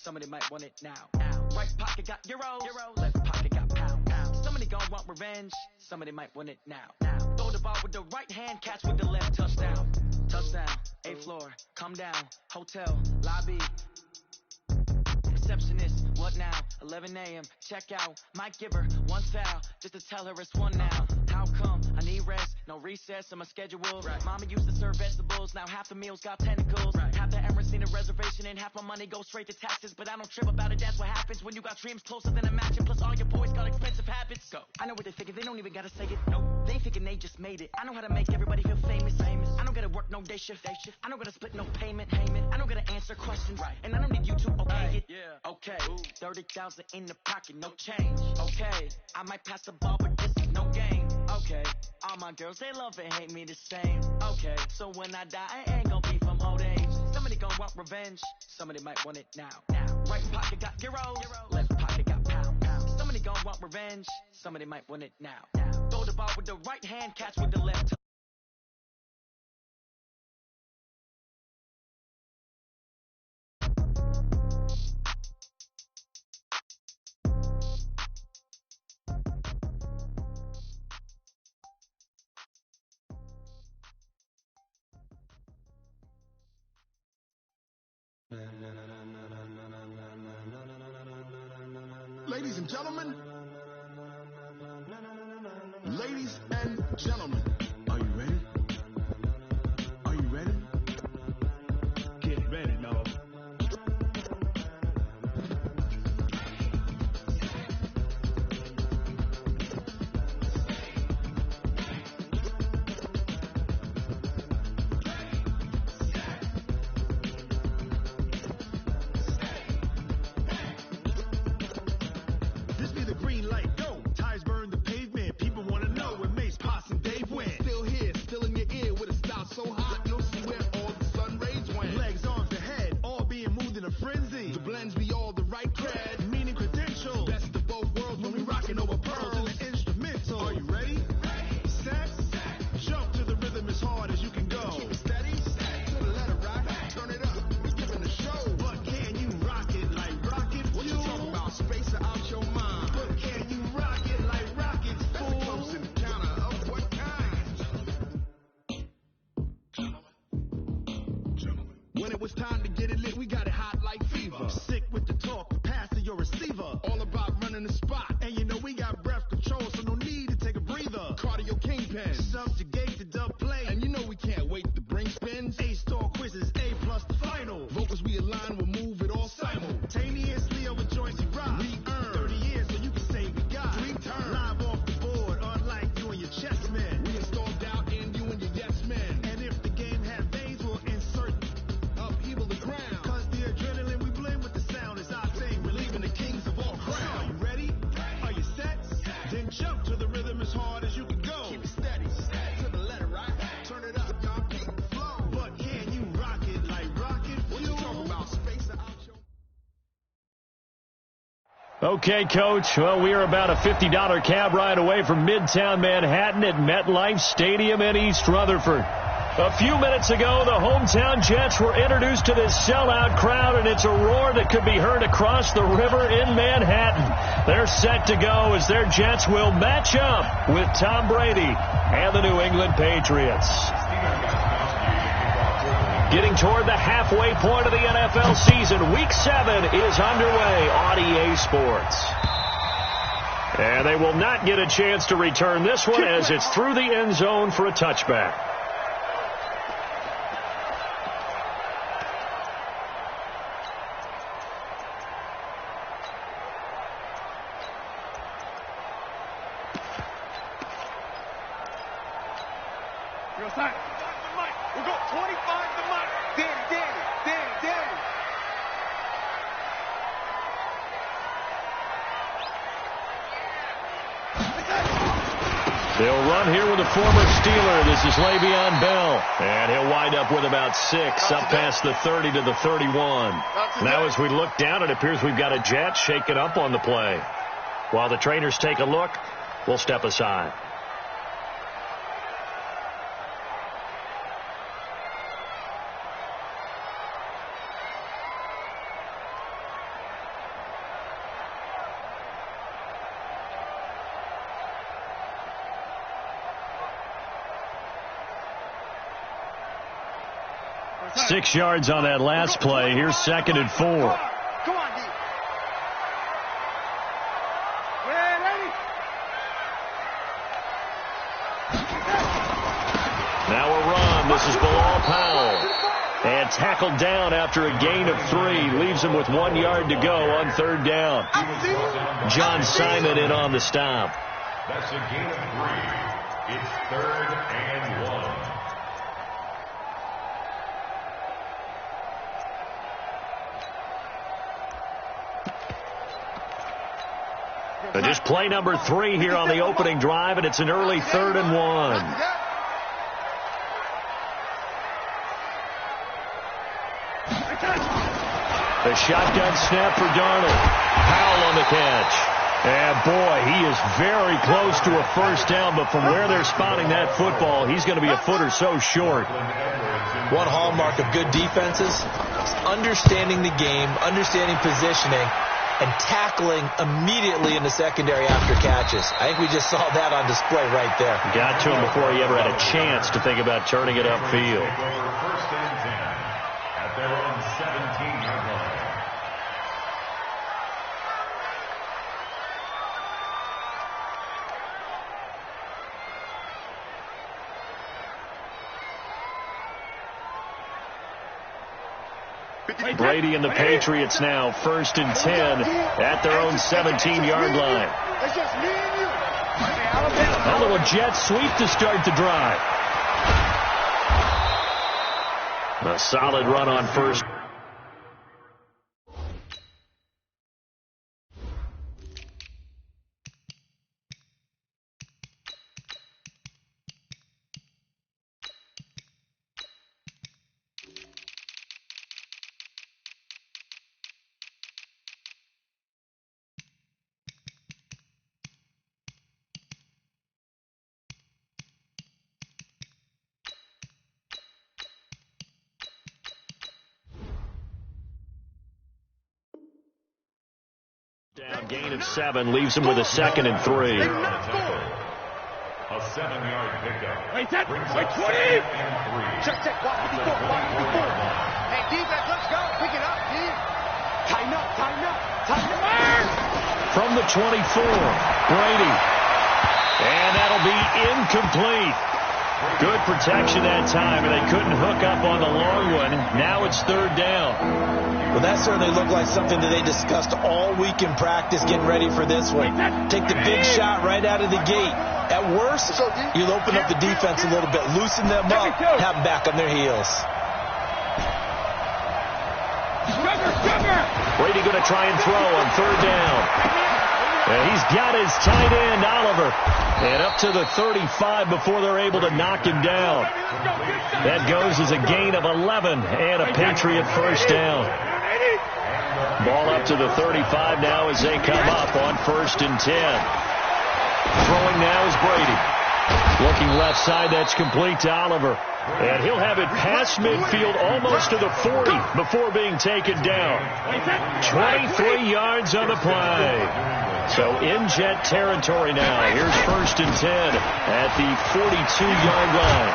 Somebody might want it now. Right pocket got euros, left pocket got pound. Somebody gon' want revenge. Somebody might want it now. Throw the ball with the right hand, catch with the left. Touchdown, touchdown. 8th floor, come down. Hotel, lobby. Receptionist, what now? 11 a.m. Check out. Might give her one foul just to tell her it's one now. How come? I need rest, no recess in my schedule. Right. Mama used to serve vegetables, now half the meals got tentacles. Right. Half the Emirates need a reservation and half my money goes straight to taxes. But I don't trip about it, that's what happens when you got dreams closer than a matching. Plus all your boys got expensive habits. Go. I know what they thinking, they don't even gotta say it. Nope. They thinking they just made it. I know how to make everybody feel famous. I don't gotta work no day shift. I don't gotta split no payment. I don't gotta answer questions. Right. And I don't need you to okay it. Yeah. Okay. 30,000 in the pocket, no change. Okay. I might pass the ball, but this is no game. Okay. All my girls, they love and hate me the same. Okay. So when I die, I ain't gonna be from old age. Somebody gon' want revenge. Somebody might want it now. Right pocket got euros. Left pocket got pound. Somebody gon' want revenge. Somebody might want it now. Throw the ball with the right hand, catch with the left. Ladies and gentlemen, ladies and gentlemen, are you ready? Are you ready? Get ready, no. Okay, Coach. Well, we are about a $50 cab ride away from Midtown Manhattan at MetLife Stadium in East Rutherford. A few minutes ago, the hometown Jets were introduced to this sellout crowd, and it's a roar that could be heard across the river in Manhattan. They're set to go as their Jets will match up with Tom Brady and the New England Patriots. Getting toward the halfway point of the NFL season, Week 7 is underway on EA Sports. And they will not get a chance to return this one as it's through the end zone for a touchback. We'll go 25 to Mike. Danny. They'll run here with a former Steeler. This is Le'Veon Bell. And he'll wind up with about 6 up past the 30 to the 31. Now as we look down, it appears we've got a Jet shaken up on the play. While the trainers take a look, we'll step aside. 6 yards on that last play. Here's 2nd and 4. Come on, D. Ready? Now a run. This is Bilal Powell. And tackled down after a gain of 3. Leaves him with 1 yard to go on 3rd down. John Simon in on the stop. That's a gain of 3. It's 3rd and 1. Just play number 3 here on the opening drive, and it's an early 3rd and 1. The shotgun snap for Darnold. Powell on the catch. And boy, he is very close to a first down, but from where they're spotting that football, he's going to be a foot or so short. One hallmark of good defenses is understanding the game, understanding positioning, and tackling immediately in the secondary after catches. I think we just saw that on display right there. Got to him before he ever had a chance to think about turning it upfield. 1st and 10 at their own 17-yard line. Brady and the Patriots now 1st and 10 at their own 17-yard line. It's just me and you. A little jet sweep to start the drive. A solid run on first. Down, gain of 7, leaves him with a 2nd and 3. A 7-yard pickup. Wait, set. Wait, 20. Check. Watch before. Hey, defense, let's go. Pick it up, D. Tighten up. From the 24, Brady. And that'll be incomplete. Good protection that time, and they couldn't hook up on the long one. Now it's 3rd down. Well, that certainly looked like something that they discussed all week in practice, getting ready for this one. Take the big shot right out of the gate. At worst, you'll open up the defense a little bit, loosen them up, have them back on their heels. Brady going to try and throw on 3rd down. And he's got his tight end, Oliver. And up to the 35 before they're able to knock him down. That goes as a gain of 11 and a Patriot first down. Ball up to the 35 now as they come up on 1st and 10. Throwing now is Brady. Looking left side, that's complete to Oliver. And he'll have it past midfield almost to the 40 before being taken down. 23 yards on the play. So in Jet territory now. Here's 1st and 10 at the 42-yard line.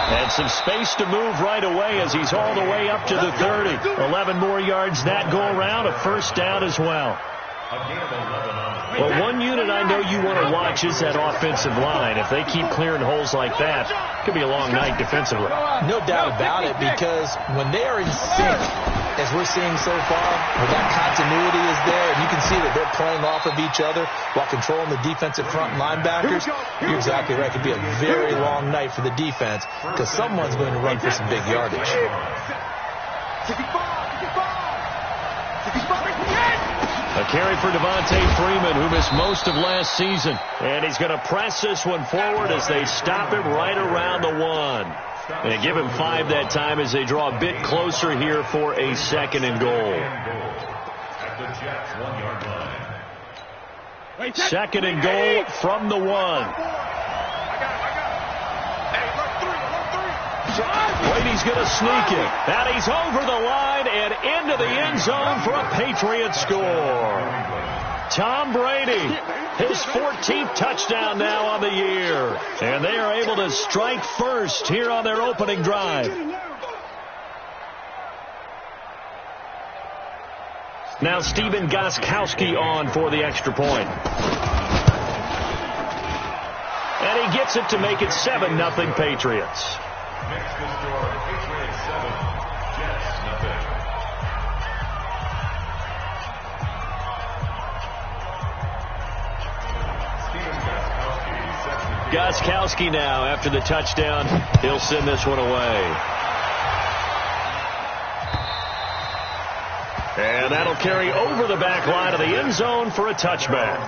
And some space to move right away as he's all the way up to the 30. 11 more yards that go around. A first down as well. Well, one unit I know you want to watch is that offensive line. If they keep clearing holes like that, it could be a long night defensively. No doubt about it, because when they are in sync, as we're seeing so far, where that continuity is there, and you can see that they're playing off of each other while controlling the defensive front linebackers, you're exactly right. It could be a very long night for the defense because someone's going to run for some big yardage. A carry for Devontae Freeman, who missed most of last season. And he's going to press this one forward as they stop him right around the 1. And give him 5 that time as they draw a bit closer here for a 2nd and goal. 2nd and goal from the 1. Brady's going to sneak it. And he's over the line and into the end zone for a Patriot score. Tom Brady, his 14th touchdown now on the year. And they are able to strike first here on their opening drive. Now Stephen Gostkowski on for the extra point. And he gets it to make it 7-0 Patriots. Next to score, Patriots 7, Jets 0. Gostkowski now after the touchdown. He'll send this one away. And that'll carry over the back line of the end zone for a touchback.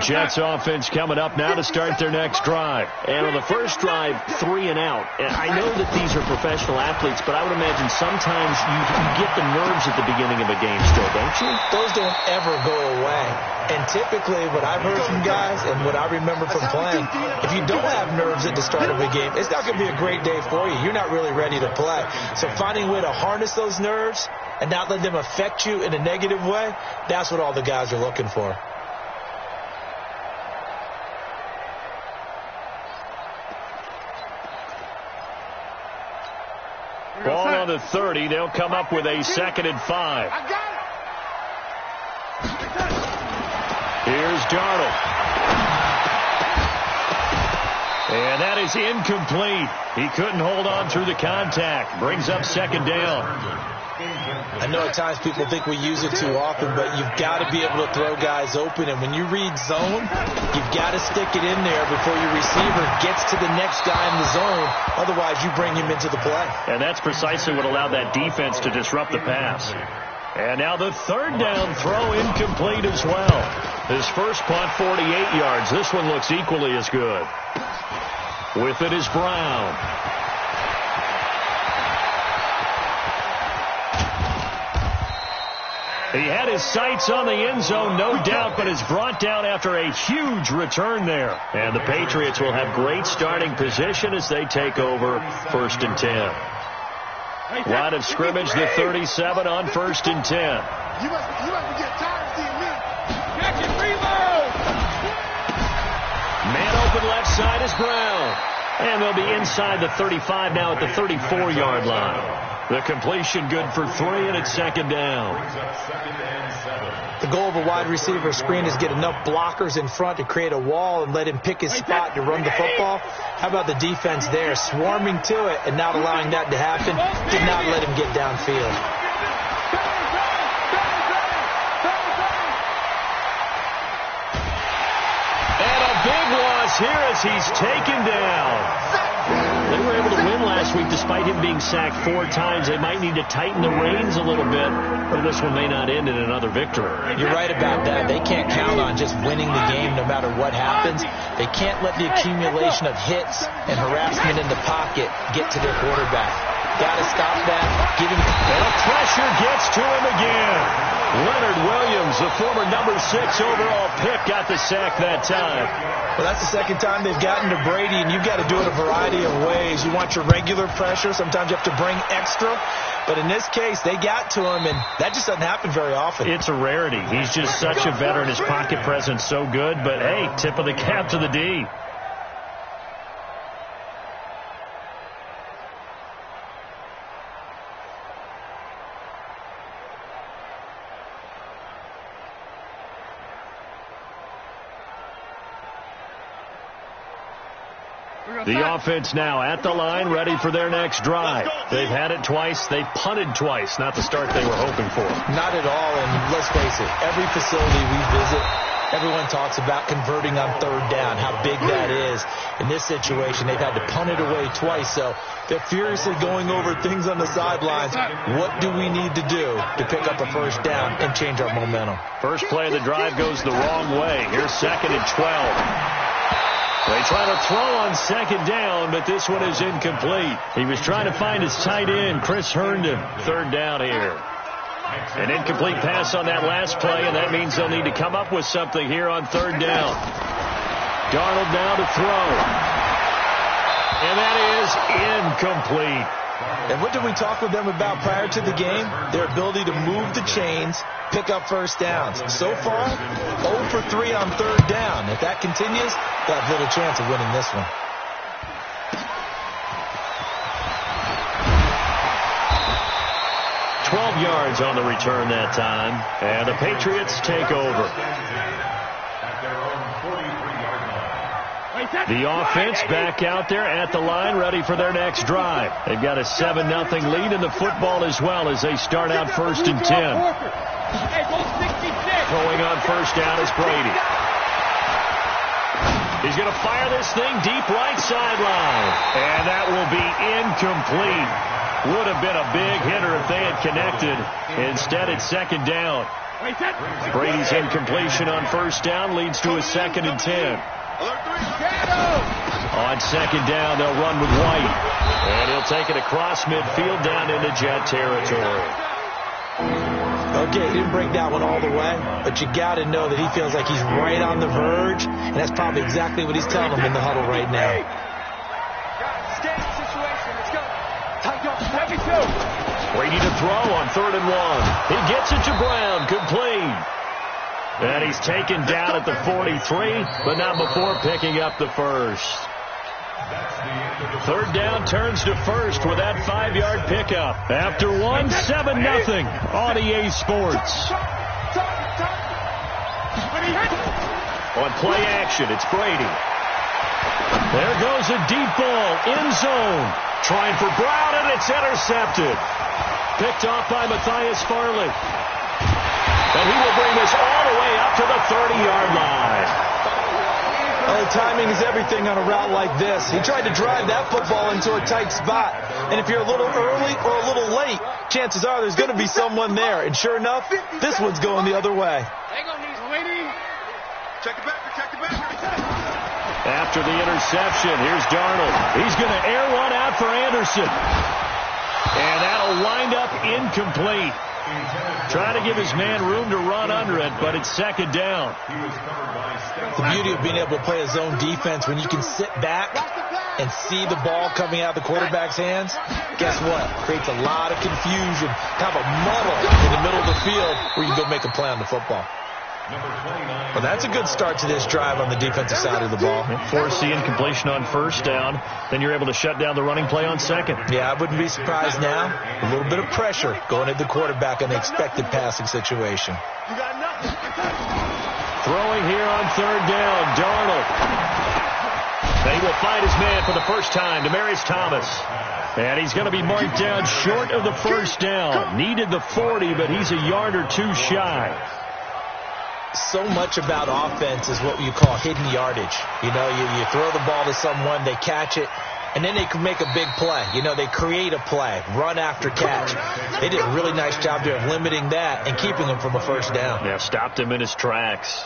Jets offense coming up now to start their next drive. And on the first drive, 3 and out. And I know that these are professional athletes, but I would imagine sometimes you get the nerves at the beginning of a game still, don't you? Those don't ever go away. And typically what I've heard from guys and what I remember from playing, if you don't have nerves at the start of a game, it's not going to be a great day for you. You're not really ready to play. So finding a way to harness those nerves and not let them affect you in a negative way, that's what all the guys are looking for. Ball on the 30. They'll come up with a 2nd and 5. Here's Darnold. And that is incomplete. He couldn't hold on through the contact. Brings up 2nd down. I know at times people think we use it too often, but you've got to be able to throw guys open. And when you read zone, you've got to stick it in there before your receiver gets to the next guy in the zone. Otherwise, you bring him into the play. And that's precisely what allowed that defense to disrupt the pass. And now the 3rd down throw incomplete as well. His first punt, 48 yards. This one looks equally as good. With it is Brown. He had his sights on the end zone, no doubt, but is brought down after a huge return there. And the Patriots will have great starting position as they take over 1st and 10. Line of scrimmage, the 37 on 1st and 10. You must be getting tired of seeing me. Catch it, reload! Man open left side is Brown. And they'll be inside the 35 now at the 34-yard line. The completion good for 3, and it's 2nd down. The goal of a wide receiver screen is get enough blockers in front to create a wall and let him pick his spot to run the football. How about the defense there, swarming to it and not allowing that to happen? Did not let him get downfield. And a big loss here as he's taken down. They were able to win last week despite him being sacked 4 times. They might need to tighten the reins a little bit, or this one may not end in another victory. You're right about that. They can't count on just winning the game no matter what happens. They can't let the accumulation of hits and harassment in the pocket get to their quarterback. Got to stop that. Give him. And the pressure gets to him again. Leonard Williams, the former number 6 overall pick, got the sack that time. Well, that's the 2nd time they've gotten to Brady, and you've got to do it a variety of ways. You want your regular pressure. Sometimes you have to bring extra. But in this case, they got to him, and that just doesn't happen very often. It's a rarity. He's just such a veteran. His pocket presence so good. But, hey, tip of the cap to the D. The offense now at the line, ready for their next drive. They've had it twice. They punted twice. Not the start they were hoping for. Not at all, and let's face it, every facility we visit, everyone talks about converting on 3rd down, how big that is. In this situation, they've had to punt it away twice, so they're furiously going over things on the sidelines. What do we need to do to pick up a 1st down and change our momentum? First play of the drive goes the wrong way. Here's 2nd and 12. They try to throw on 2nd down, but this one is incomplete. He was trying to find his tight end, Chris Herndon. 3rd down here. An incomplete pass on that last play, and that means they'll need to come up with something here on 3rd down. Darnold now to throw. And that is incomplete. And what did we talk with them about prior to the game? Their ability to move the chains, pick up 1st downs. So far, 0 for 3 on 3rd down. If that continues, they'll have little chance of winning this one. yards on the return that time. And the Patriots take over. The offense back out there at the line, ready for their next drive. They've got a 7-0 lead in the football as well as they start out 1st and 10. Going on first down is Brady. He's going to fire this thing deep right sideline. And that will be incomplete. Would have been a big hitter if they had connected. Instead, it's 2nd down. Brady's incompletion on 1st down leads to a 2nd and 10. On 2nd down, they'll run with White. And he'll take it across midfield down into Jet territory. Okay, he didn't break that one all the way, but you got to know that he feels like he's right on the verge, and that's probably exactly what he's telling them in the huddle right now. Brady to throw on 3rd and 1. He gets it to Brown, complete. And he's taken down at the 43, but not before picking up the first. 3rd down turns to 1st with that 5-yard pickup. After 1, 7-0 on EA Sports. On play action, it's Brady. There goes a deep ball, end zone. Trying for Brown, and it's intercepted. Picked off by Matthias Farley. And he will bring this all the way up to the 30-yard line. Well, timing is everything on a route like this. He tried to drive that football into a tight spot. And if you're a little early or a little late, chances are there's going to be someone there. And sure enough, this one's going the other way. After the interception, here's Darnold. He's going to air one out for Anderson. And that'll wind up incomplete. Trying to give his man room to run under it, but it's 2nd down. The beauty of being able to play a zone defense when you can sit back and see the ball coming out of the quarterback's hands, guess what? Creates a lot of confusion, kind of a muddle in the middle of the field where you can go make a play on the football. Well, that's a good start to this drive on the defensive side of the ball. Force the incompletion on 1st down. Then you're able to shut down the running play on 2nd. Yeah, I wouldn't be surprised now. A little bit of pressure going at the quarterback on the expected passing situation. Throwing here on 3rd down, Darnold. They will find his man for the first time, Demaryius Thomas. And he's going to be marked down short of the 1st down. Needed the 40, but he's a yard or 2 shy. So much about offense is what you call hidden yardage. You know, you throw the ball to someone, they catch it, and then they can make a big play. You know, they create a play, run after catch. They did a really nice job there of limiting that and keeping him from a 1st down. Yeah, stopped him in his tracks.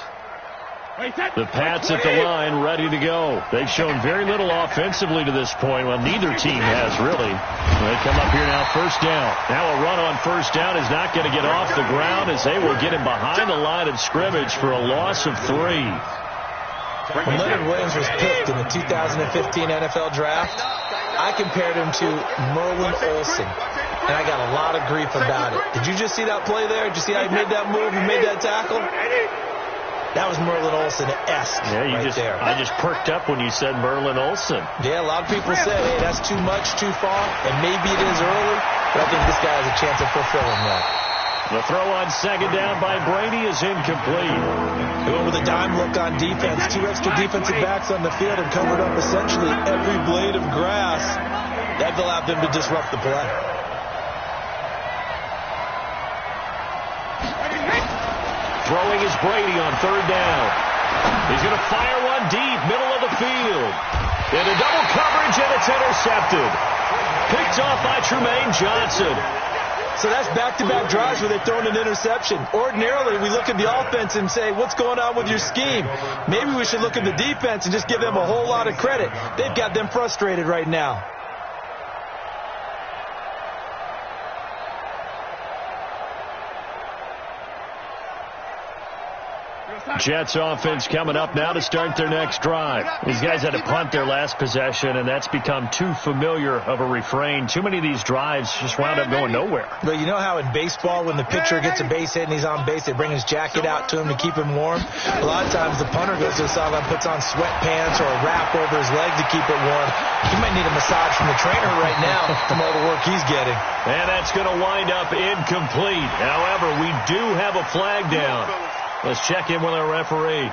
The Pats at the line ready to go. They've shown very little offensively to this point. Well, neither team has really. They come up here now, 1st down. Now a run on 1st down is not going to get off the ground as they will get him behind the line of scrimmage for a loss of 3. When Leonard Williams was picked in the 2015 NFL Draft, I compared him to Merlin Olsen, and I got a lot of grief about it. Did you just see that play there? Did you see how he made that move and made that tackle? That was Merlin Olsen-esque there. I just perked up when you said Merlin Olsen. Yeah, a lot of people say, hey, that's too much, too far, and maybe it is early, but I think this guy has a chance of fulfilling that. The throw on 2nd down by Brady is incomplete. Going with a dime look on defense. 2 extra defensive backs on the field and covered up essentially every blade of grass. That allowed them to disrupt the play. Throwing is Brady on 3rd down. He's going to fire one deep, middle of the field. Into double coverage, and it's intercepted. Picked off by Trumaine Johnson. So that's back-to-back drives where they've thrown an interception. Ordinarily, we look at the offense and say, what's going on with your scheme? Maybe we should look at the defense and just give them a whole lot of credit. They've got them frustrated right now. Jets offense coming up now to start their next drive. These guys had to punt their last possession, and that's become too familiar of a refrain. Too many of these drives just wound up going nowhere. But you know how in baseball, when the pitcher gets a base hit and he's on base, they bring his jacket out to him to keep him warm? A lot of times the punter goes to the sideline, puts on sweatpants or a wrap over his leg to keep it warm. He might need a massage from the trainer right now from all the work he's getting. And that's going to wind up incomplete. However, we do have a flag down. Let's check in with our referee.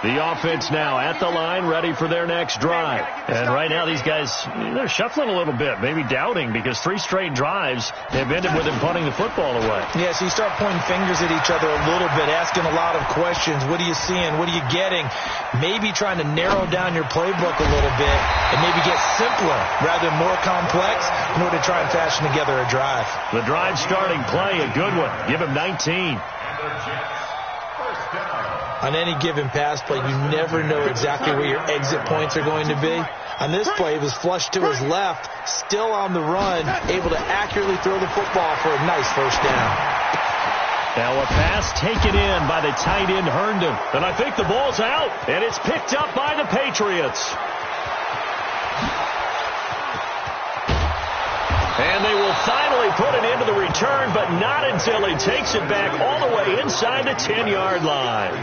The offense now at the line, ready for their next drive. And right now these guys, they're shuffling a little bit, maybe doubting, because 3 straight drives have ended with them punting the football away. Yeah, so you start pointing fingers at each other a little bit, asking a lot of questions. What are you seeing? What are you getting? Maybe trying to narrow down your playbook a little bit and maybe get simpler rather than more complex in order to try and fashion together a drive. The drive starting play, a good one. Give him 19. On any given pass play, you never know exactly where your exit points are going to be. On this play, it was flushed to his left, still on the run, able to accurately throw the football for a nice first down. Now a pass taken in by the tight end Herndon. And I think the ball's out, and it's picked up by the Patriots. And they will finally put it into the return, but not until he takes it back all the way inside the 10-yard line.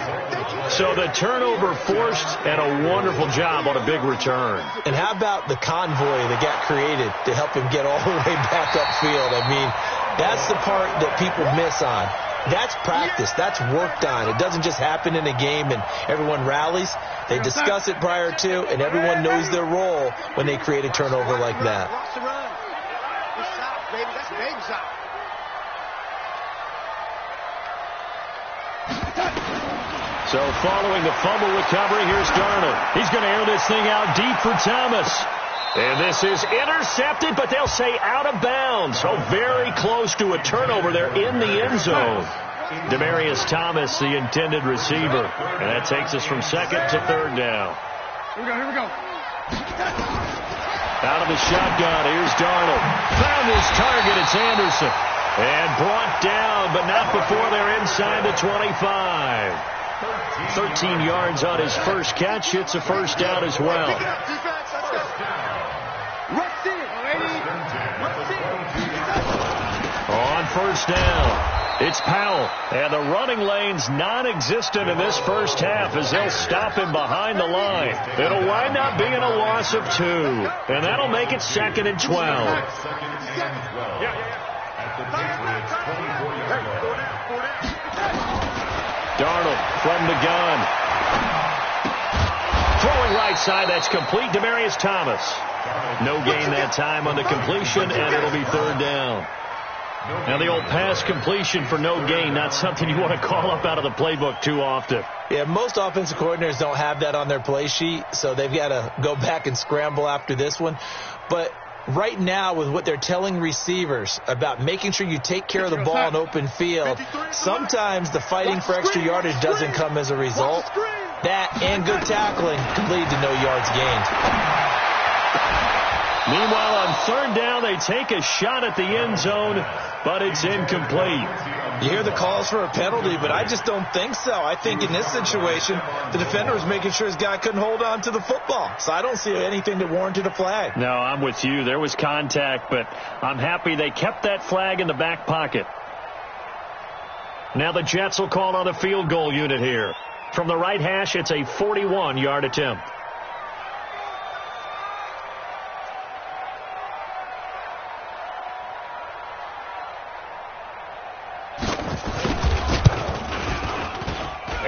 So the turnover forced, and a wonderful job on a big return. And how about the convoy that got created to help him get all the way back upfield? I mean, that's the part that people miss on. That's practice. That's worked on. It doesn't just happen in a game and everyone rallies. They discuss it prior to, and everyone knows their role when they create a turnover like that. So following the fumble recovery, here's Darnold. He's going to air this thing out deep for Thomas. And this is intercepted, but they'll say out of bounds. So very close to a turnover there in the end zone. Demaryius Thomas, the intended receiver. And that takes us from second to third down. Here we go. Out of the shotgun, here's Darnold. Found his target, it's Anderson. And brought down, but not before they're inside the 25. 13 yards on his first catch. It's a first down as well. On first down, it's Powell. And the running lane's non-existent in this first half as they'll stop him behind the line. It'll wind up being a loss of 2. And that'll make it 2nd and 12. Darnold from the gun. Throwing right side, that's complete. Demaryius Thomas. No gain that time on the completion, and it'll be third down. Now the old pass completion for no gain, not something you want to call up out of the playbook too often. Yeah, most offensive coordinators don't have that on their play sheet, so they've got to go back and scramble after this one. But right now, with what they're telling receivers about making sure you take care of the ball in open field, sometimes the fighting for extra yardage doesn't come as a result. That and good tackling can lead to no yards gained. Meanwhile, on third down, they take a shot at the end zone, but it's incomplete. You hear the calls for a penalty, but I just don't think so. I think in this situation, the defender was making sure his guy couldn't hold on to the football. So I don't see anything that warranted a flag. No, I'm with you. There was contact, but I'm happy they kept that flag in the back pocket. Now the Jets will call on the field goal unit here. From the right hash, it's a 41-yard attempt.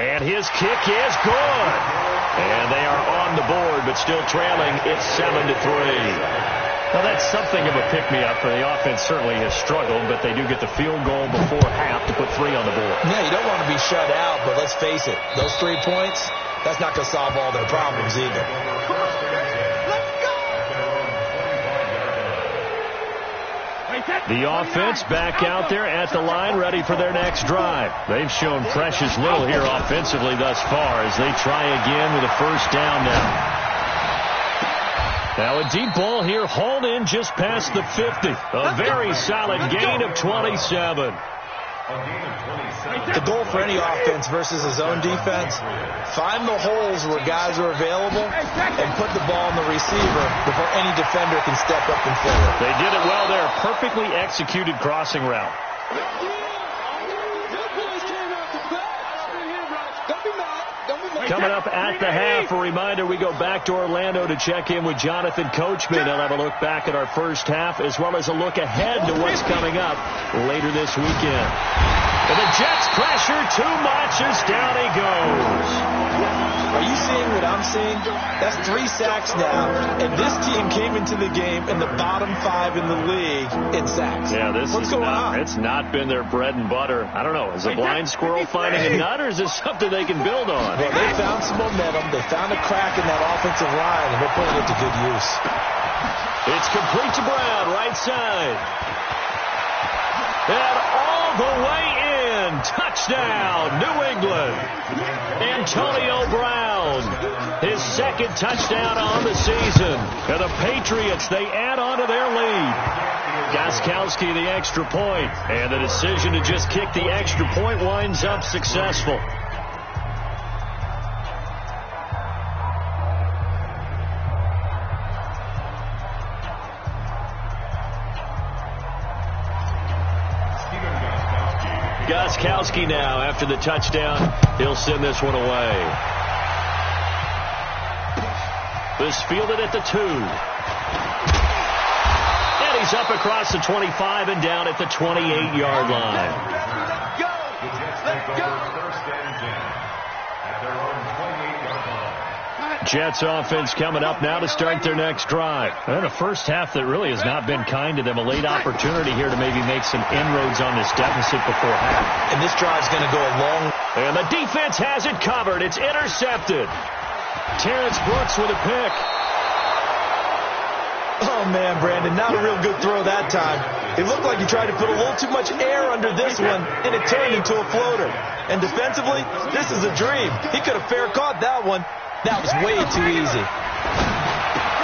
And his kick is good. And they are on the board, but still trailing. It's 7-3. Now, that's something of a pick-me-up for the offense. Certainly has struggled, but they do get the field goal before half to put 3 on the board. Yeah, you don't want to be shut out, but let's face it. Those 3 points, that's not going to solve all their problems either. The offense back out there at the line, ready for their next drive. They've shown precious little here offensively thus far as they try again with a first down now. Now a deep ball here, hauled in just past the 50. A very solid gain of 27. The goal for any offense versus a zone defense, find the holes where guys are available and put the ball in the receiver before any defender can step up and fill it. They did it well there. Perfectly executed crossing route. Coming up at the half, a reminder, we go back to Orlando to check in with Jonathan Coachman. He'll have a look back at our first half as well as a look ahead to what's coming up later this weekend. And the Jets pressure too much as down he goes. Are you seeing what I'm seeing? That's 3 sacks now, and this team came into the game in the bottom 5 in the league in sacks. Yeah, What's going on? It's not been their bread and butter. I don't know. Is a blind squirrel finding a nut, or is this something they can build on? Well, they found some momentum. They found a crack in that offensive line, and they're putting it to good use. It's complete to Brown, right side. And all the way in. Touchdown, New England. Antonio Brown, his second touchdown on the season. And the Patriots, they add on to their lead. Gostkowski, the extra point. And the decision to just kick the extra point winds up successful. Gostkowski now after the touchdown. He'll send this one away. This fielded at the 2. And he's up across the 25 and down at the 28-yard line. Let's go! First and 10 at their own 28-yard line. Jets offense coming up now to start their next drive. And a first half that really has not been kind to them. A late opportunity here to maybe make some inroads on this deficit before half. And this drive's going to go a long... And the defense has it covered. It's intercepted. Terrence Brooks with a pick. Oh, man, Brandon, not a real good throw that time. It looked like he tried to put a little too much air under this one, and it turned into a floater. And defensively, this is a dream. He could have fair caught that one. That was way too easy.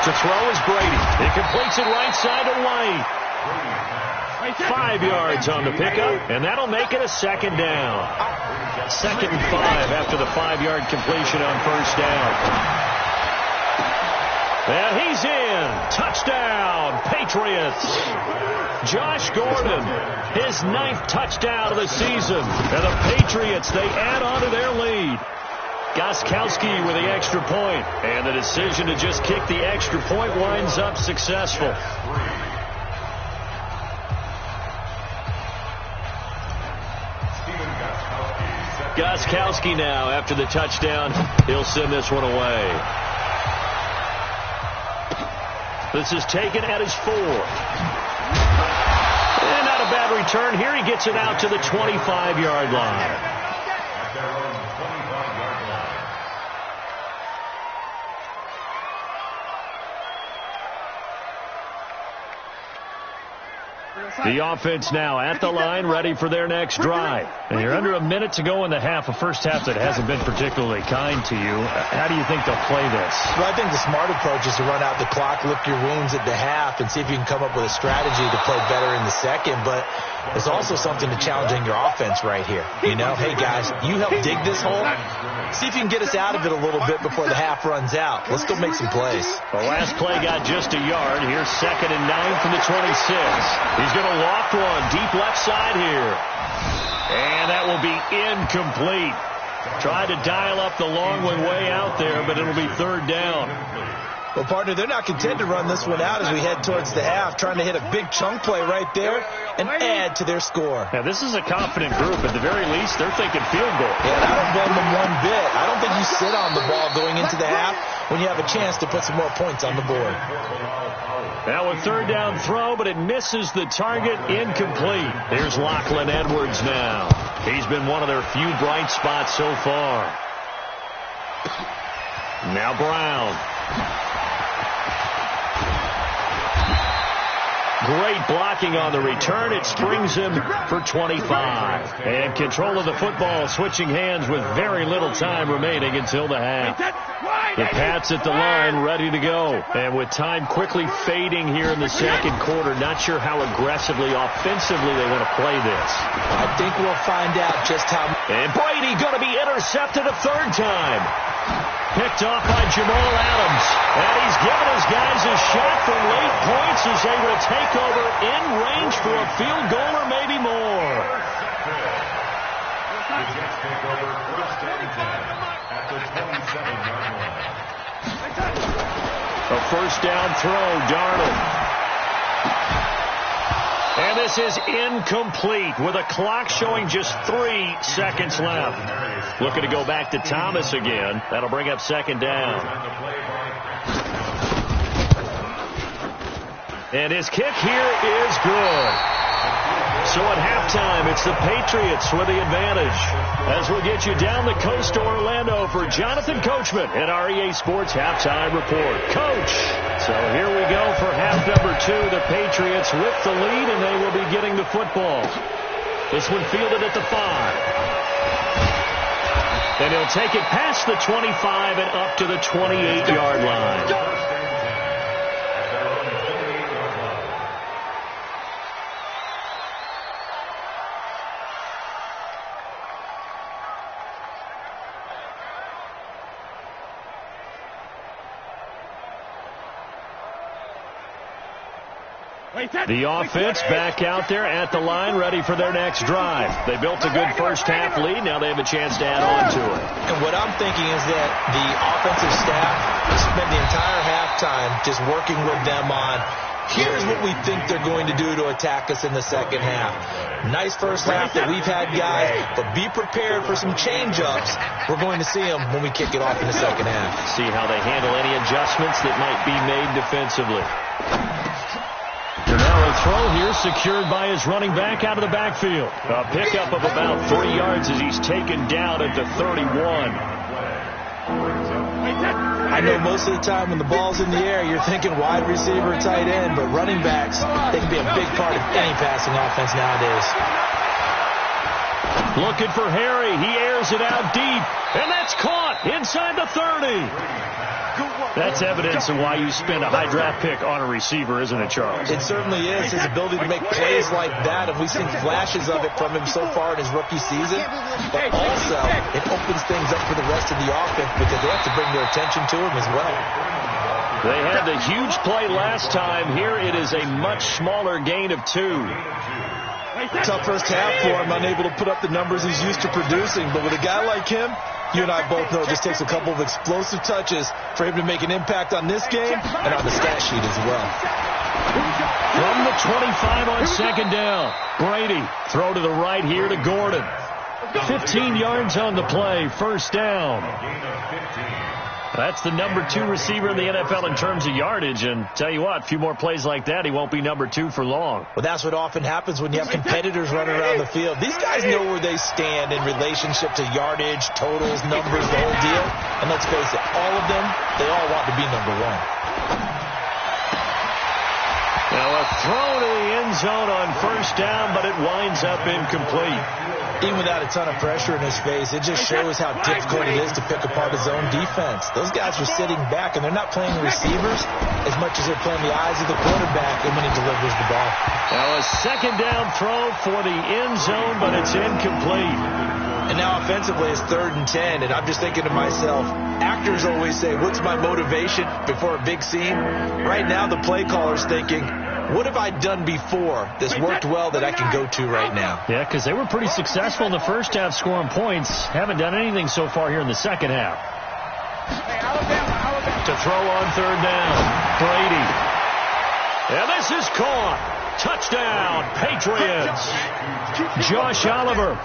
To throw is Brady. He completes it right side to White. 5 yards on the pickup, and that'll make it a second down. 2nd and 5 after the 5-yard completion on first down. And he's in. Touchdown, Patriots. Josh Gordon, his 9th touchdown of the season. And the Patriots, they add on to their lead. Gostkowski with the extra point. And the decision to just kick the extra point winds up successful. Gostkowski now after the touchdown. He'll send this one away. This is taken at his 4. And not a bad return here. He gets it out to the 25-yard line. The offense now at the line, ready for their next drive. And you're under a minute to go in the half, a first half that hasn't been particularly kind to you. How do you think they'll play this? Well, I think the smart approach is to run out the clock, lick your wounds at the half, and see if you can come up with a strategy to play better in the second. But there's also something to challenging your offense right here. You know, hey, guys, you help dig this hole. See if you can get us out of it a little bit before the half runs out. Let's go make some plays. The last play got just a yard. Here's 2nd and 9 from the 26. He's going to loft one deep left side here. And that will be incomplete. Tried to dial up the long one way out there, but it'll be 3rd down. Well, partner, they're not content to run this one out as we head towards the half, trying to hit a big chunk play right there and add to their score. Now, this is a confident group. At the very least, they're thinking field goal. Yeah, and I don't blame them one bit. I don't think you sit on the ball going into the half when you have a chance to put some more points on the board. Now a 3rd down throw, but it misses the target. Incomplete. Here's Lachlan Edwards now. He's been one of their few bright spots so far. Now Brown. Great blocking on the return. It springs him for 25. And control of the football switching hands with very little time remaining until the half. The Pats at the line, ready to go. And with time quickly fading here in the second quarter, not sure how aggressively, offensively they want to play this. I think we'll find out just how. And Brady going to be intercepted a third time. Picked off by Jamal Adams. And he's given his guys a shot for late points as they will take over in range for a field goal or maybe more. The Jets take over first and 10 at the 27-yard line. A first down throw, Darnold. And this is incomplete with a clock showing just 3 seconds left. Looking to go back to Thomas again. That'll bring up second down. And his kick here is good. So at halftime, it's the Patriots with the advantage. As we'll get you down the coast to Orlando for Jonathan Coachman at our EA Sports Halftime Report. Coach! So here we go for half number 2. The Patriots with the lead, and they will be getting the football. This one fielded at the 5. And he'll take it past the 25 and up to the 28-yard line. The offense back out there at the line, ready for their next drive. They built a good first-half lead. Now they have a chance to add on to it. And what I'm thinking is that the offensive staff spent the entire halftime just working with them on, here's what we think they're going to do to attack us in the second half. Nice first half that we've had, guys, but be prepared for some change-ups. We're going to see them when we kick it off in the second half. See how they handle any adjustments that might be made defensively. Now a throw here secured by his running back out of the backfield. A pickup of about 3 yards as he's taken down at the 31. I know most of the time when the ball's in the air, you're thinking wide receiver, tight end, but running backs, they can be a big part of any passing offense nowadays. Looking for Harry. He airs it out deep, and that's caught inside the 30. That's evidence of why you spend a high draft pick on a receiver, isn't it, Charles? It certainly is. His ability to make plays like that, and we've seen flashes of it from him so far in his rookie season. But also, it opens things up for the rest of the offense because they have to bring their attention to him as well. They had the huge play last time. Here it is a much smaller gain of 2. Tough first half for him, unable to put up the numbers he's used to producing. But with a guy like him, you and I both know it just takes a couple of explosive touches for him to make an impact on this game and on the stat sheet as well. From the 25 on second down, Brady, throw to the right here to Gordon. 15 yards on the play, first down. That's the number 2 receiver in the NFL in terms of yardage, and tell you what, a few more plays like that, he won't be number 2 for long. Well, that's what often happens when you have competitors running around the field. These guys know where they stand in relationship to yardage, totals, numbers, the whole deal. And let's face it, all of them, they all want to be number 1. Now a throw to the end zone on first down, but it winds up incomplete. Even without a ton of pressure in his face, it just shows how difficult it is to pick apart his own defense. Those guys are sitting back, and they're not playing the receivers as much as they're playing the eyes of the quarterback and when he delivers the ball. Now a second down throw for the end zone, but it's incomplete. And now offensively it's 3rd and 10, and I'm just thinking to myself, actors always say, what's my motivation before a big scene? Right now the play caller's thinking, what have I done before that's worked well that I can go to right now? Yeah, because they were pretty successful in the first half scoring points. Haven't done anything so far here in the second half. To throw on third down, Brady. And this is caught. Touchdown, Patriots. Josh Oliver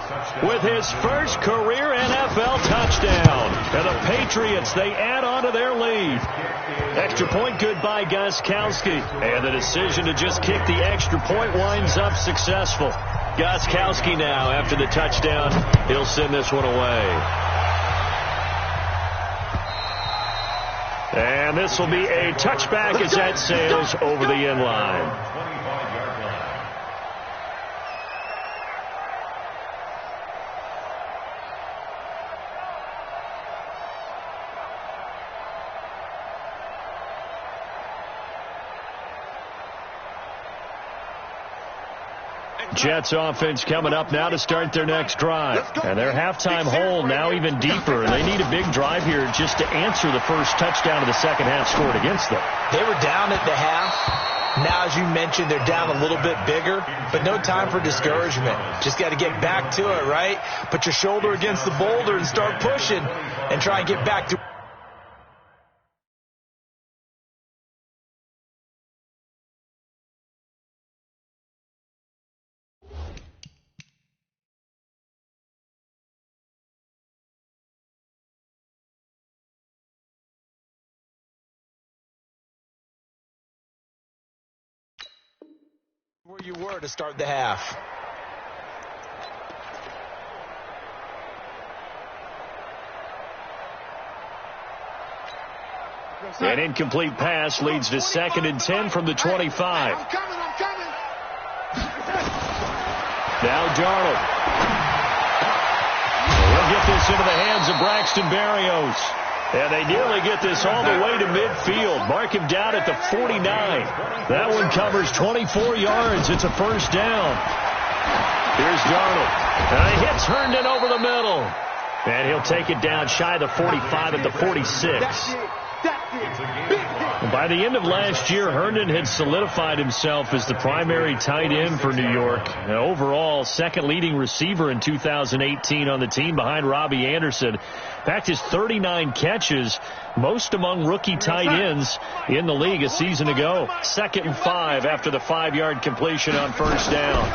with his first career NFL touchdown. And the Patriots, they add on to their lead. Extra point good by Gostkowski. And the decision to just kick the extra point winds up successful. Gostkowski now, after the touchdown, he'll send this one away. And this will be a touchback as that sails over the end line. Jets offense coming up now to start their next drive. And their halftime hole now even deeper. They need a big drive here just to answer the first touchdown of the second half scored against them. They were down at the half. Now, as you mentioned, they're down a little bit bigger, but no time for discouragement. Just got to get back to it, right? Put your shoulder against the boulder and start pushing and try and get back to where you were to start the half. An incomplete pass leads to 2nd and 10 from the 25. I'm coming. Now Darnold. He'll get this into the hands of Braxton Berrios. And they nearly get this all the way to midfield. Mark him down at the 49. That one covers 24 yards. It's a first down. Here's Darnold. And he hits Herndon over the middle. And he'll take it down shy of the 45 at the 46. By the end of last year, Herndon had solidified himself as the primary tight end for New York. And overall, second leading receiver in 2018 on the team behind Robbie Anderson. In fact, his 39 catches, most among rookie tight ends in the league a season ago. 2nd and 5 after the 5-yard completion on first down.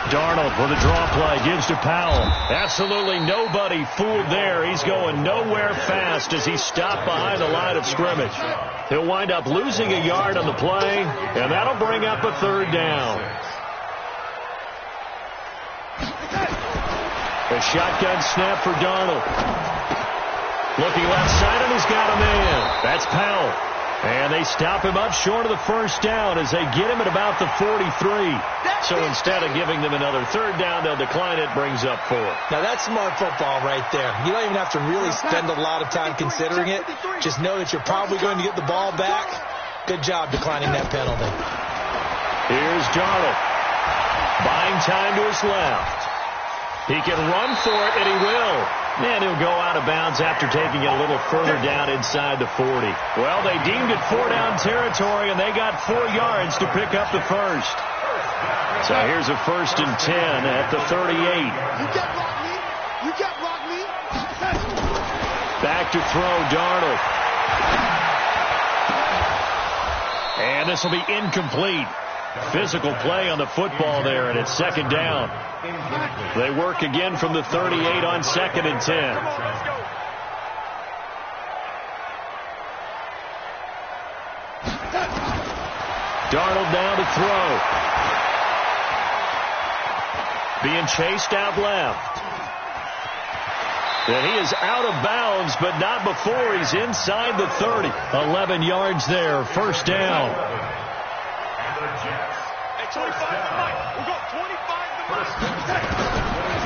Darnold with a draw play, gives to Powell. Absolutely nobody fooled there. He's going nowhere fast as he's stopped behind the line of scrimmage. He'll wind up losing a yard on the play, and that'll bring up a 3rd down. A shotgun snap for Darnold. Looking left side, and he's got a man. That's Powell. And they stop him up short of the first down as they get him at about the 43. So instead of giving them another 3rd down, they'll decline it, brings up 4. Now, that's smart football right there. You don't even have to really spend a lot of time considering it. Just know that you're probably going to get the ball back. Good job declining that penalty. Here's Darnold. Buying time to his left. He can run for it, and he will. And he'll go out of bounds after taking it a little further down inside the 40. Well, they deemed it 4-down territory, and they got 4 yards to pick up the first. So here's a 1st and 10 at the 38. You can't block me. Back to throw, Darnold. And this will be incomplete. Physical play on the football there, and it's 2nd down. They work again from the 38 on 2nd and 10. Darnold now to throw. Being chased out left. And he is out of bounds, but not before he's inside the 30. 11 yards there, 1st down.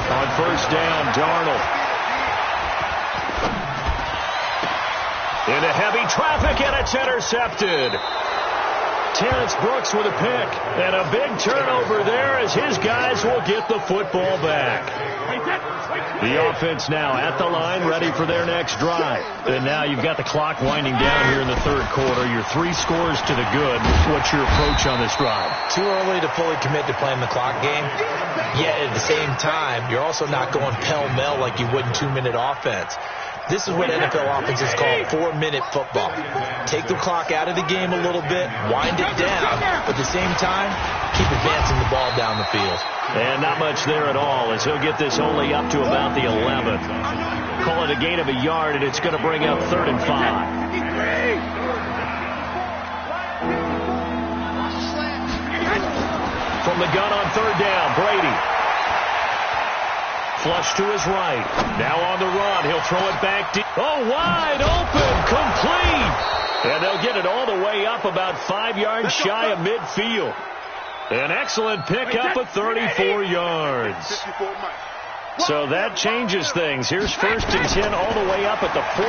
On 1st down, Darnold. Into heavy traffic, and it's intercepted. Terrence Brooks with a pick, and a big turnover there as his guys will get the football back. The offense now at the line, ready for their next drive. And now you've got the clock winding down here in the 3rd quarter. You're 3 scores to the good. What's your approach on this drive? Too early to fully commit to playing the clock game. Yet at the same time, you're also not going pell-mell like you would in 2-minute offense. This is what NFL offenses call 4-minute football. Take the clock out of the game a little bit, wind it down, but at the same time, keep advancing the ball down the field. And not much there at all as he'll get this only up to about the 11. Call it a gain of a yard, and it's going to bring up 3rd and 5. From the gun on 3rd down, Brady. Flush to his right. Now on the run. He'll throw it back deep. Oh, wide open. Complete. And they'll get it all the way up about 5 yards shy of midfield. An excellent pickup of 34 yards. So that changes things. Here's 1st and 10 all the way up at the 45.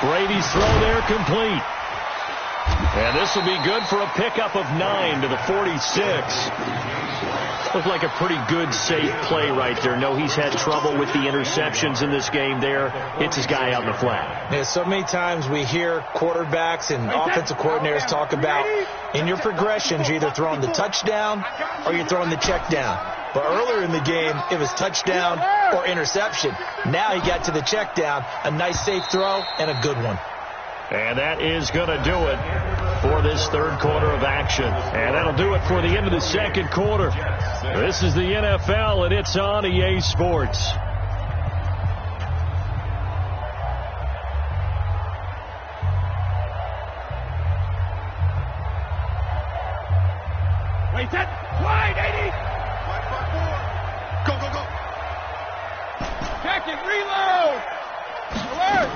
Brady's throw there complete. And this will be good for a pickup of 9 to the 46. Looked like a pretty good, safe play right there. No, he's had trouble with the interceptions in this game there. Hits his guy out in the flat. Yeah, so many times we hear quarterbacks and offensive coordinators talk about in your progressions, you're either throwing the touchdown or you're throwing the check down. But earlier in the game, it was touchdown or interception. Now he got to the check down, a nice safe throw, and a good one. And that is going to do it for this third quarter of action. And that'll do it for the end of the second quarter. This is the NFL, and it's on EA Sports. Wait, set, wide, 80. 5-4. Go, go, go. Check it, reload. Alert.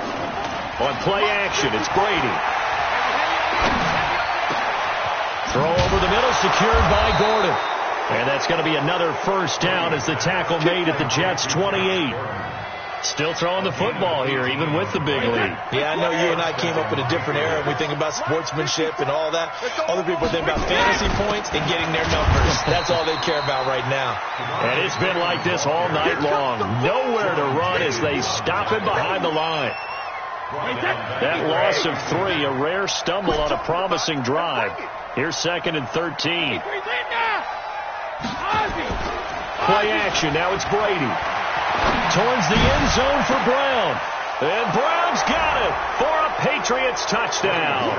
On play action, it's Brady. Throw over the middle, secured by Gordon. And that's going to be another first down as the tackle made at the Jets' 28. Still throwing the football here, even with the big lead. Yeah, I know you and I came up in a different era. We think about sportsmanship and all that. Other people think about fantasy points and getting their numbers. That's all they care about right now. And it's been like this all night long. Nowhere to run as they stop him behind the line. That loss of 3, a rare stumble on a promising drive. Here's 2nd and 13. Play action. Now it's Brady. Towards the end zone for Brown. And Brown's got it for a Patriots touchdown.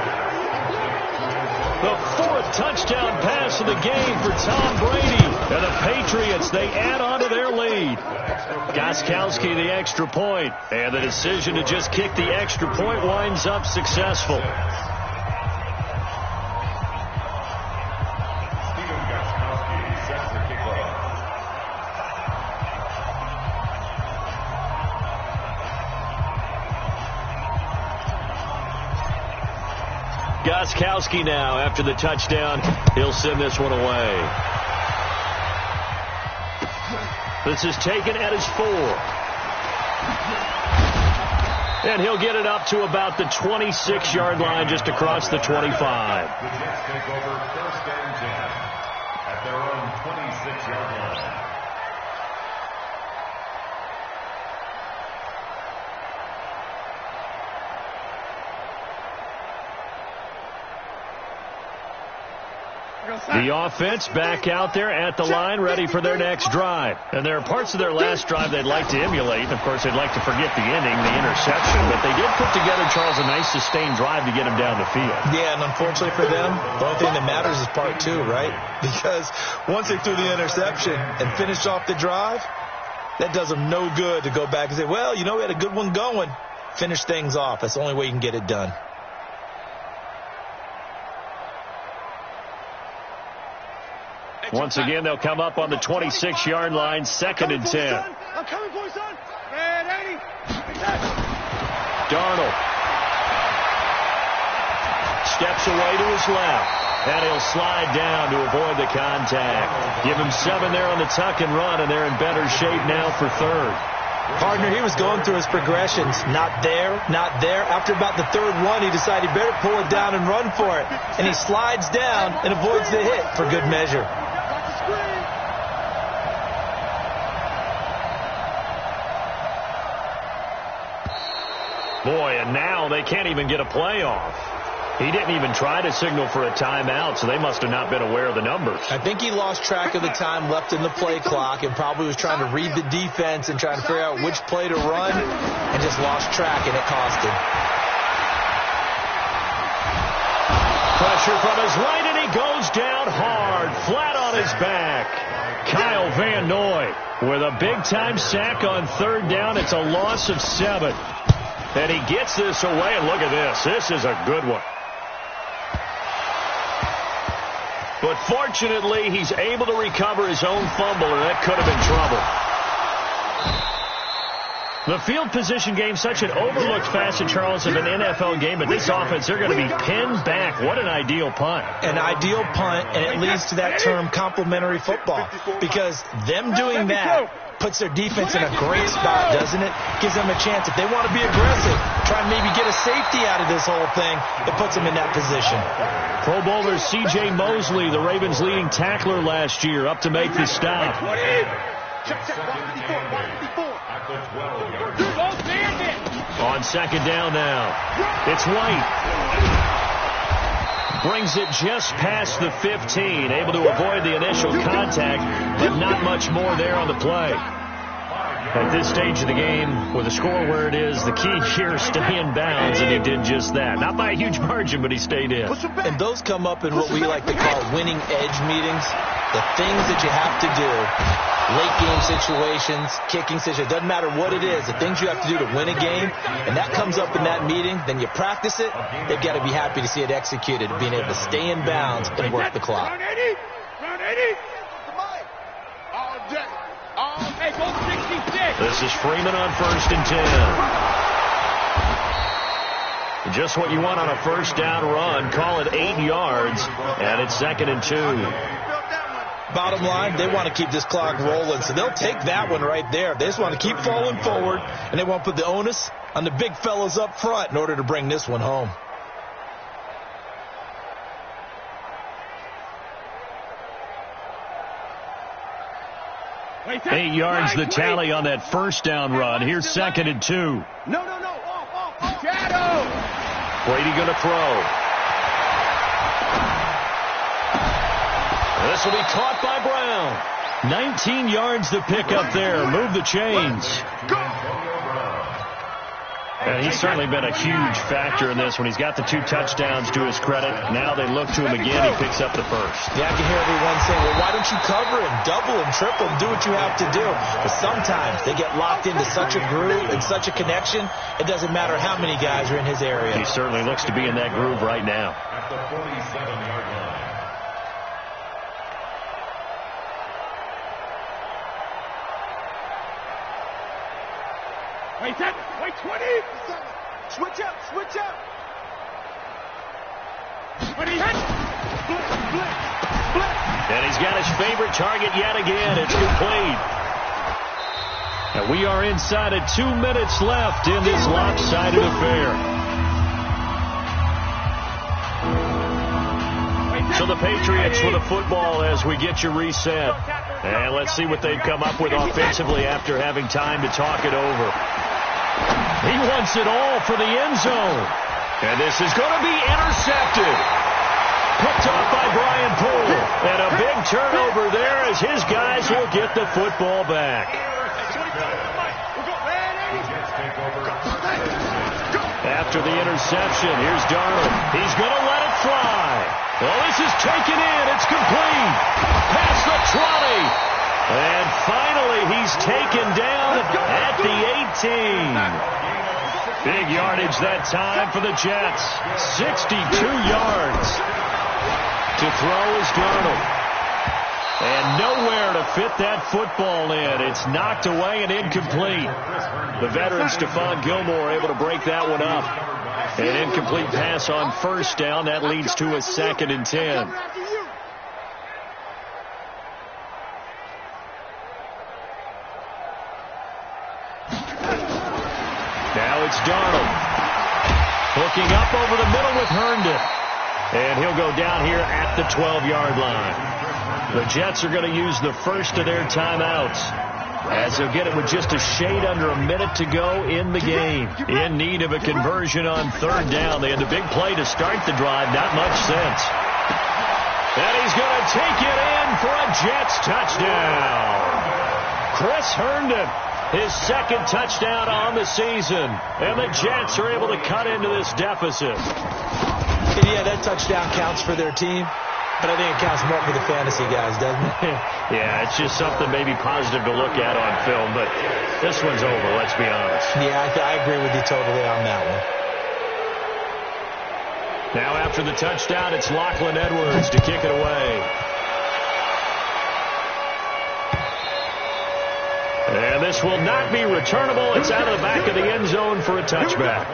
The 4th touchdown pass of the game for Tom Brady. And the Patriots, they add on to their lead. Gostkowski the extra point. And the decision to just kick the extra point winds up successful. Gostkowski now, after the touchdown, he'll send this one away. This is taken at his 4. And he'll get it up to about the 26-yard line, just across the 25. The Jets take over 1st and 10 at their own 26-yard line. The offense back out there at the line, ready for their next drive. And there are parts of their last drive they'd like to emulate. And, of course, they'd like to forget the ending, the interception. But they did put together, Charles, a nice sustained drive to get them down the field. Yeah, and unfortunately for them, the only thing that matters is part 2, right? Because once they threw the interception and finished off the drive, that does them no good to go back and say, well, you know, we had a good one going. Finish things off. That's the only way you can get it done. Once again, they'll come up on the 26-yard line, 2nd and 10. I'm coming for you, son. Red 80. Darnold steps away to his left, and he'll slide down to avoid the contact. Give him 7 there on the tuck and run, and they're in better shape now for 3rd. Partner, he was going through his progressions. Not there, not there. After about the 3rd one, he decided he better pull it down and run for it. And he slides down and avoids the hit for good measure. Boy, and now they can't even get a play off. He didn't even try to signal for a timeout, so they must have not been aware of the numbers. I think he lost track of the time left in the play clock and probably was trying to read the defense and trying to figure out which play to run and just lost track, and it cost him. Pressure from his right, and he goes down hard, flat on his back. Kyle Van Noy with a big-time sack on 3rd down. It's a loss of 7. And he gets this away, and look at this. This is a good one. But fortunately, he's able to recover his own fumble, and that could have been trouble. The field position game, such an overlooked facet, Charles, of an NFL game, but this offense, they're going to be pinned back. What an ideal punt. An ideal punt, and it leads to that term complementary football, because them doing that puts their defense in a great spot, doesn't it? Gives them a chance. If they want to be aggressive, try and maybe get a safety out of this whole thing, it puts them in that position. Pro Bowler C.J. Mosley, the Ravens' leading tackler last year, up to make the stop. On second down now, it's White. Brings it just past the 15, able to avoid the initial contact, but not much more there on the play. At this stage of the game, with the score where it is, the key here is stay in bounds, and he did just that. Not by a huge margin, but he stayed in. And those come up in what we like to call winning edge meetings. The things that you have to do, late game situations, kicking situations, doesn't matter what it is, the things you have to do to win a game, and that comes up in that meeting, then you practice it, they've got to be happy to see it executed, being able to stay in bounds and work the clock. Round 80. All day. All day. Go 66. This is Freeman on 1st and 10. Just what you want on a first down run. Call it 8 yards, and it's 2nd and 2. Bottom line, they want to keep this clock rolling, so they'll take that one right there. They just want to keep falling forward, and they want to put the onus on the big fellas up front in order to bring this one home. Eight yards the tally on that first down run. Here's 2nd and 2. No. Off. Shadow. Brady going to throw. This will be caught by Brown. 19 yards to pick up there. Move the chains. And he's certainly been a huge factor in this when he's got the 2 touchdowns to his credit. Now they look to him again. He picks up the first. Yeah, I can hear everyone saying, well, why don't you cover him, double him, triple him, do what you have to do. But sometimes they get locked into such a groove and such a connection, it doesn't matter how many guys are in his area. He certainly looks to be in that groove right now. At the 47-yard line. Wait 20. Switch up. 20. Blitz. And he's got his favorite target yet again. It's complete. And we are inside of 2 minutes left in this lopsided affair. So the Patriots with the football as we get you reset. And let's see what they've come up with offensively after having time to talk it over. He wants it all for the end zone. And this is going to be intercepted. Picked off by Brian Poole. And a big turnover there as his guys will get the football back. After the interception, here's Darnold. He's going to let it fly. Well, this is taken in. It's complete. Past the 20. And finally, he's taken down at the 18. Big yardage that time for the Jets. 62 yards to throw is Darnold. And nowhere to fit that football in. It's knocked away and incomplete. The veteran Stephon Gilmore able to break that one up. An incomplete pass on first down. That leads to a 2nd and 10. Now it's Darnold. Hooking up over the middle with Herndon. And he'll go down here at the 12-yard line. The Jets are going to use the first of their timeouts, as they'll get it with just a shade under a minute to go in the game. In need of a conversion on 3rd down. They had the big play to start the drive. Not much sense. And he's going to take it in for a Jets touchdown. Chris Herndon, his 2nd touchdown on the season. And the Jets are able to cut into this deficit. Yeah, that touchdown counts for their team. But I think it counts more for the fantasy guys, doesn't it? Yeah, it's just something maybe positive to look at on film, but this one's over, let's be honest. Yeah, I agree with you totally on that one. Now after the touchdown, it's Lachlan Edwards to kick it away. And This will not be returnable. It's out of the back of the end zone for a touchback.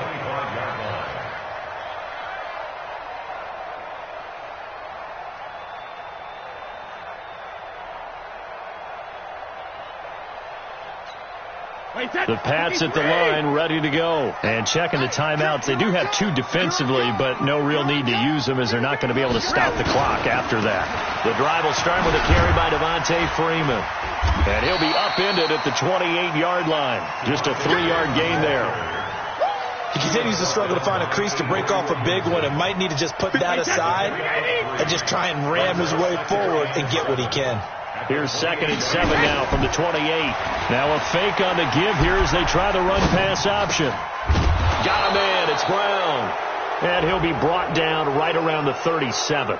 The Pats at the line, ready to go. And checking the timeouts. They do have 2 defensively, but no real need to use them as they're not going to be able to stop the clock after that. The drive will start with a carry by Devontae Freeman. And he'll be upended at the 28-yard line. Just a 3-yard gain there. He continues to struggle to find a crease to break off a big one and might need to just put that aside and just try and ram his way forward and get what he can. Here's 2nd and 7 now from the 28. Now a fake on the give here as they try the run-pass option. Got a man. It's Brown. And he'll be brought down right around the 37.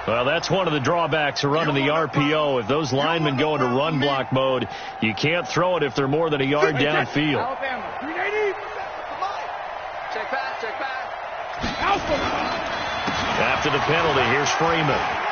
Well, that's one of the drawbacks of running the RPO. If those linemen go into run block mode, you can't throw it if they're more than a yard downfield. Check back. After the penalty, here's Freeman.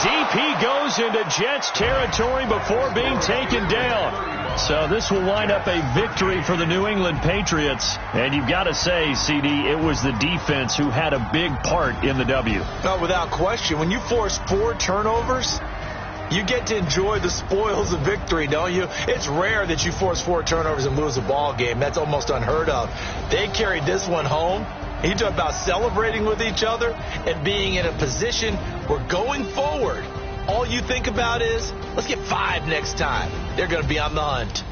DP goes into Jets territory before being taken down. So this will wind up a victory for the New England Patriots. And you've got to say, CD, it was the defense who had a big part in the W. No, without question. When you force 4 turnovers, you get to enjoy the spoils of victory, don't you? It's rare that you force 4 turnovers and lose a ball game. That's almost unheard of. They carried this one home. You talk about celebrating with each other and being in a position where going forward, all you think about is, let's get 5 next time. They're going to be on the hunt.